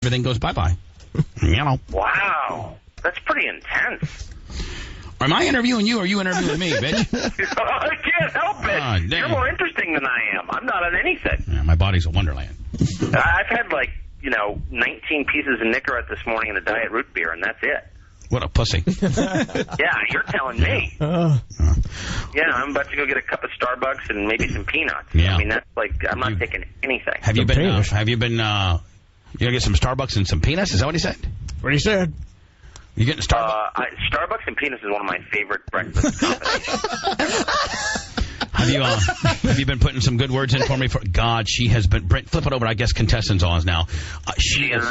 everything goes bye-bye. You know. Wow. That's pretty intense. Am I interviewing you or are you interviewing me, bitch? I can't help it. You're more interesting than I am. I'm not on anything. Yeah, my body's a wonderland. I've had 19 pieces of Nicorette this morning and a diet root beer, and that's it. What a pussy. Yeah, you're telling me. Yeah, I'm about to go get a cup of Starbucks and maybe some peanuts. Yeah. I mean, that's I'm not taking anything. Have you been, you gonna get some Starbucks and some peanuts? Is that what he said? What he said? You getting Starbucks? Starbucks and peanuts is one of my favorite breakfast combinations. Have you been putting some good words in for me? God, she has been. Brent, flip it over. I guess contestants on now. She is.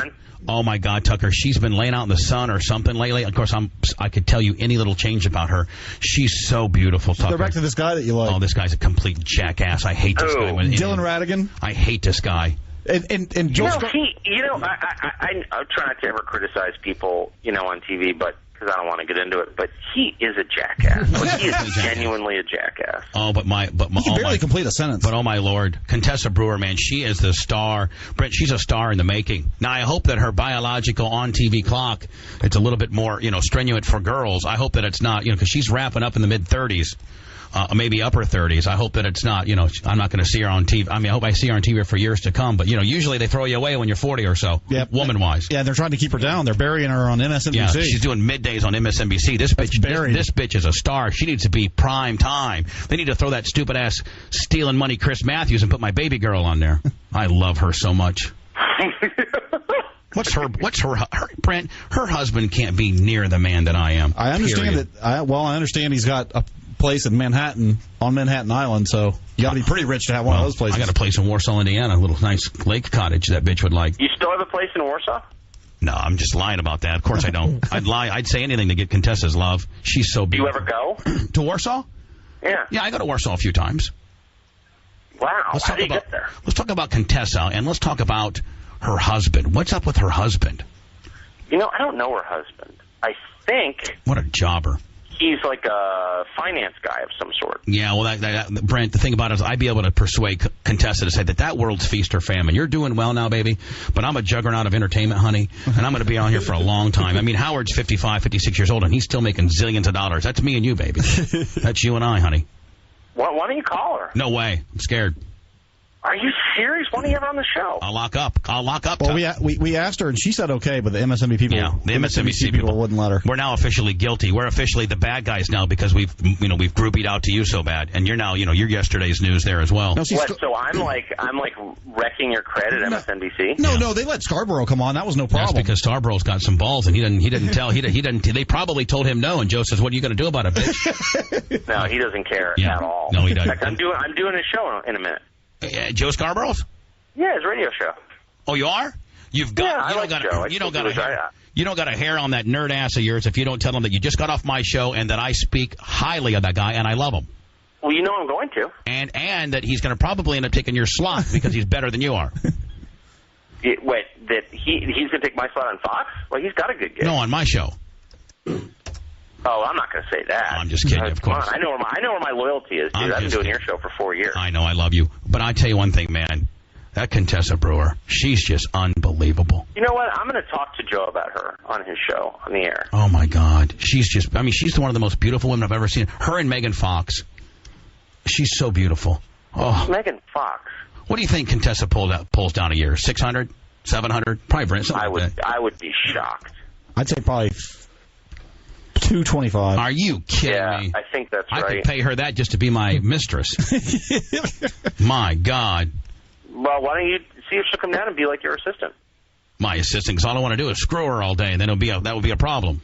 Oh my God, Tucker. She's been laying out in the sun or something lately. Of course, I could tell you any little change about her. She's so beautiful, Tucker. Go back to this guy that you like. Oh, this guy's a complete jackass. I hate this guy. Dylan Radigan. I hate this guy. And Joel I try not to ever criticize people, on TV, but because I don't want to get into it. But he is a jackass. He is genuinely a jackass. Oh, he can barely complete a sentence. But oh my Lord, Contessa Brewer, man, she is the star. Brent, she's a star in the making. Now I hope that her biological on TV clock, it's a little bit more, strenuous for girls. I hope that it's not, because she's wrapping up in the mid-30s. Maybe upper 30s. I hope that it's not, I'm not going to see her on TV. I mean, I hope I see her on TV for years to come. But, usually they throw you away when you're 40 or so, woman-wise. Yeah, they're trying to keep her down. They're burying her on MSNBC. Yeah, she's doing middays on MSNBC. This bitch is a star. She needs to be prime time. They need to throw that stupid-ass stealing money Chris Matthews and put my baby girl on there. I love her so much. What's her Brent? Her husband can't be near the man that I am. I understand that. I understand he's got a place in Manhattan, on Manhattan Island, so you got to be pretty rich to have one of those places. I got a place in Warsaw, Indiana, a little nice lake cottage that bitch would like. You still have a place in Warsaw? No, I'm just lying about that. Of course I don't. I'd lie. I'd say anything to get Contessa's love. She's so beautiful. Do you ever go? To Warsaw? Yeah. Yeah, I go to Warsaw a few times. Wow. How do you get there? Let's talk about Contessa, and let's talk about her husband. What's up with her husband? I don't know her husband. I think... What a jobber. He's like a finance guy of some sort. Yeah, well, Brent, the thing about it is I'd be able to persuade Contessa to say that world's feast or famine. You're doing well now, baby, but I'm a juggernaut of entertainment, honey, and I'm going to be on here for a long time. I mean, Howard's 55, 56 years old, and he's still making zillions of dollars. That's me and you, baby. That's you and I, honey. Why don't you call her? No way. I'm scared. Are you serious? Why don't you have her on the show? I'll lock up. Well, we asked her, and she said okay, but the MSNBC people, the MSNBC people wouldn't let her. We're now officially guilty. We're officially the bad guys now because we've groupied out to you so bad, and you're now, you're yesterday's news there as well. No, so I'm like wrecking your credit at MSNBC? No, they let Scarborough come on. That was no problem. That's because Scarborough's got some balls, and he didn't tell. He didn't. They probably told him no, and Joe says, "What are you going to do about it, bitch?" No, he doesn't care at all. No, he doesn't. In fact, I'm doing a show in a minute. Joe Scarborough's? Yeah, his radio show. Oh, you are? You don't got a hair on that nerd ass of yours if you don't tell him that you just got off my show and that I speak highly of that guy and I love him. Well, I'm going to. And that he's going to probably end up taking your slot because he's better than you are. Wait, that he's going to take my slot on Fox? Well, he's got a good gig. No, on my show. Oh, I'm not going to say that. I'm just kidding, of course. I know where my loyalty is, dude. I've been doing your show for 4 years. I know, I love you. But I tell you one thing, man. That Contessa Brewer, she's just unbelievable. You know what? I'm going to talk to Joe about her on his show on the air. Oh, my God. She's one of the most beautiful women I've ever seen. Her and Megan Fox. She's so beautiful. Oh, Megan Fox. What do you think Contessa pulls down a year? 600? 700? Probably something like that. I would be shocked. I'd say probably 225. Are you kidding me? I think that's right. I could pay her that just to be my mistress. My God. Well, why don't you see if she'll come down and be like your assistant? My assistant, because all I want to do is screw her all day, and then that would be a problem.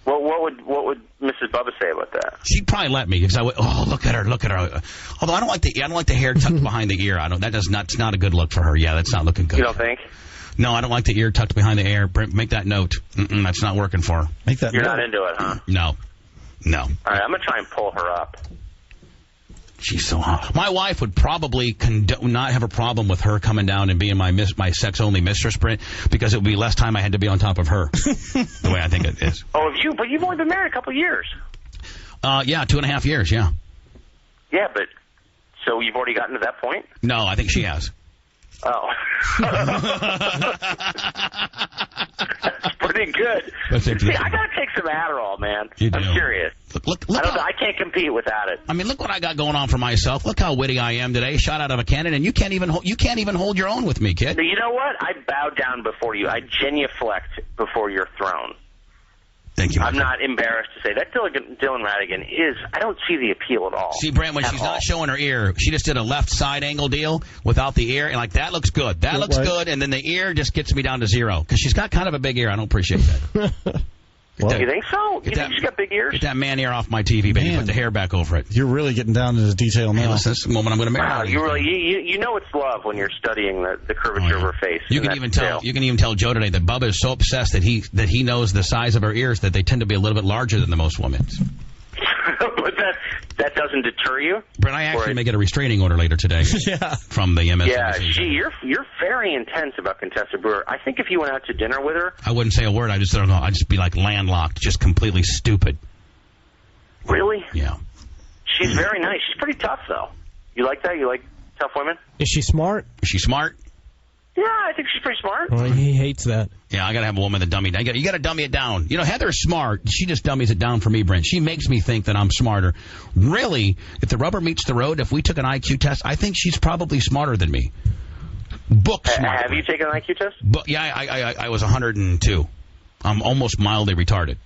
Well, what would Mrs. Bubba say about that? She'd probably let me because I would. Oh, look at her. Although I don't like the hair tucked behind the ear. That's not a good look for her. Yeah, that's not looking good. You don't think? No, I don't like the ear tucked behind the ear. Make that note. That's not working for her. Make that. You're not into it, huh? No. All right, I'm gonna try and pull her up. She's so hot. My wife would probably not have a problem with her coming down and being my sex-only mistress, Brent, because it would be less time I had to be on top of her, the way I think it is. Oh, but you've only been married a couple of years. Yeah, 2.5 years, yeah. Yeah, but so you've already gotten to that point? No, I think she has. Oh. be good. See, I got to take some Adderall, man. I'm serious. Look I can't compete without it. I mean, look what I got going on for myself. Look how witty I am today. Shot out of a cannon, and you can't even hold your own with me, kid. You know what? I bow down before you. I genuflect before your throne. Thank you. I'm not embarrassed to say that Dylan Radigan is. I don't see the appeal at all. See, Brent, when she's not showing her ear, she just did a left side angle deal without the ear, and like that looks good. That looks good, and then the ear just gets me down to 0 because she's got kind of a big ear. I don't appreciate that. You think so? You think she's got big ears? Get that man ear off my TV, baby. Put the hair back over it. You're really getting down into detail now. Hey, listen, this is the moment I'm going to marry. Wow, you really you know it's love when you're studying the curvature of her face. You can even tell Joe today that Bubba is so obsessed that he knows the size of her ears that they tend to be a little bit larger than the most women's. But that doesn't deter you? Brent, I actually may get a restraining order later today. Yeah. From the MSNBC. Yeah, you're very intense about Contessa Brewer. I think if you went out to dinner with her... I wouldn't say a word. I don't know. I'd just be like landlocked, just completely stupid. Really? Yeah. She's very nice. She's pretty tough, though. You like that? You like tough women? Is she smart? Is she smart? Yeah, I think she's pretty smart. Well, he hates that. Yeah, I got to have a woman that dummy. You got to dummy it down. You know, Heather's smart. She just dummies it down for me, Brent. She makes me think that I'm smarter. Really, if the rubber meets the road, if we took an IQ test, I think she's probably smarter than me. Book smart. Have you taken an IQ test? Yeah, I was 102. I'm almost mildly retarded.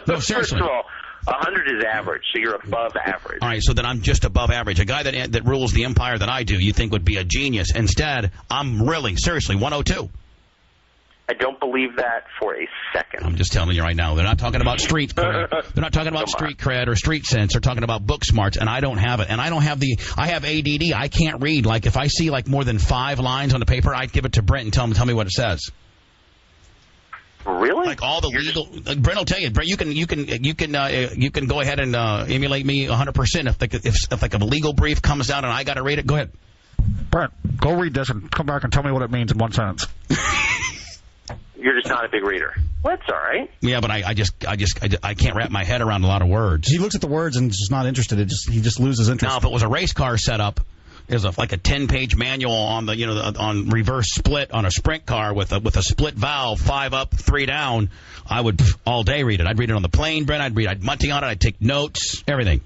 No, seriously. First of all, 100 is average, so you're above average. All right, so then I'm just above average. A guy that rules the empire that I do, you think would be a genius. Instead, I'm really, seriously, 102. I don't believe that for a second. I'm just telling you right now. They're not talking about street cred. They're not talking about street cred or street sense. They're talking about book smarts, and I don't have it. And I don't have I have ADD. I can't read. Like, if I see, like, more than 5 lines on the paper, I'd give it to Brent and tell me what it says. Really? Like all the legal, Brent will tell you. Brent, you can go ahead and emulate me 100%. If like a legal brief comes down and I got to read it, go ahead. Brent, go read this and come back and tell me what it means in 1 sentence. You're just not a big reader. Well, that's all right. Yeah, but I can't wrap my head around a lot of words. He looks at the words and is just not interested. He just loses interest. Now, if it was a race car setup, there's like a 10-page manual on on reverse split on a sprint car with a split valve, 5 up, 3 down. I would all day read it. I'd read it on the plane, Brent. I'd munting on it. I'd take notes, everything.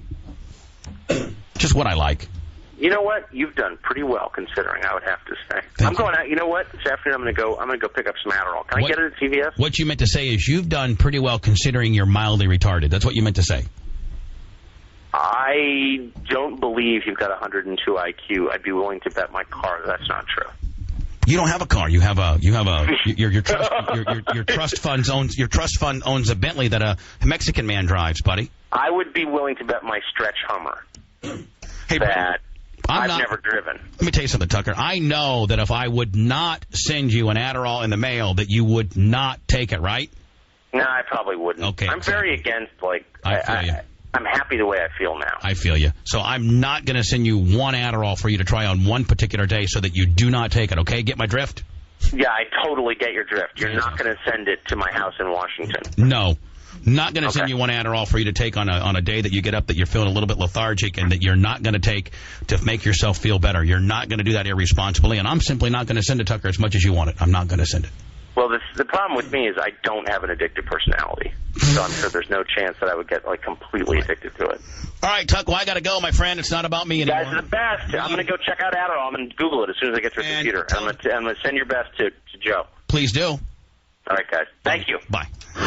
Just what I like. You know what? You've done pretty well considering, I would have to say. I'm going out. You know what? This afternoon I'm going to go pick up some Adderall. Can I get it at CVS? What you meant to say is you've done pretty well considering you're mildly retarded. That's what you meant to say. I don't believe you've got 102 IQ. I'd be willing to bet my car that's not true. You don't have a car. You have your trust fund owns a Bentley that a Mexican man drives, buddy. I would be willing to bet my stretch Hummer that I've never driven. Let me tell you something, Tucker. I know that if I would not send you an Adderall in the mail, that you would not take it, right? No, I probably wouldn't. Okay, I'm very against, I feel you. I'm happy the way I feel now. I feel you. So I'm not going to send you one Adderall for you to try on one particular day so that you do not take it, okay? Get my drift? Yeah, I totally get your drift. You're not going to send it to my house in Washington. No. Not going to send you one Adderall for you to take on a day that you get up that you're feeling a little bit lethargic and that you're not going to take to make yourself feel better. You're not going to do that irresponsibly, and I'm simply not going to send it, Tucker, as much as you want it. I'm not going to send it. Well, the problem with me is I don't have an addictive personality, so I'm sure there's no chance that I would get completely addicted to it. All right, Tuck, well, I got to go, my friend. It's not about me anymore. You guys are the best. I'm going to go check out Adderall. I'm going to Google it as soon as I get to the computer. And I'm going to send your best to Joe. Please do. All right, guys. Thank you. Bye.